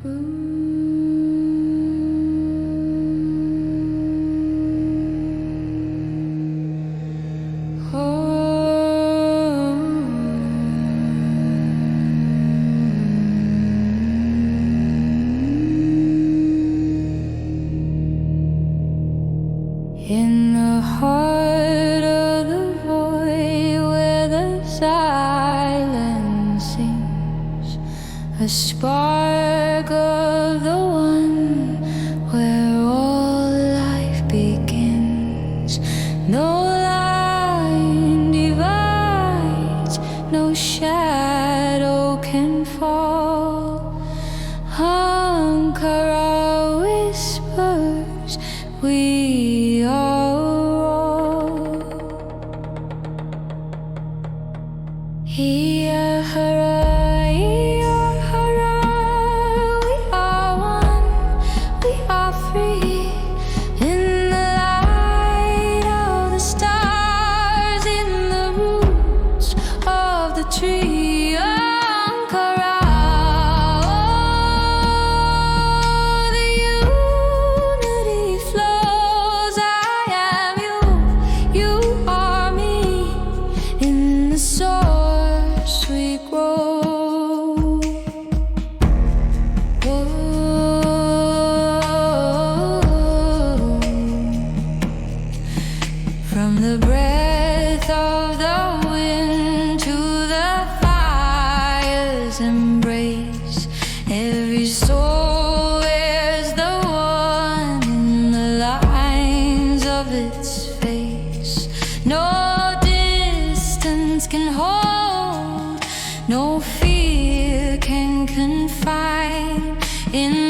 In the heart of the void where the silence sings, a spark of the one where all life begins. No line divides, no shadow can fall. Ahn'Kah-Rah whispers, we are all. E-Ha-Rah, E-Ha-Rah, we are one, we are free. In the light of the stars, in the roots of the tree. From the breath of the wind to the fire's embrace, every soul wears the one in the lines of its face. No distance can hold, no fear can confine. In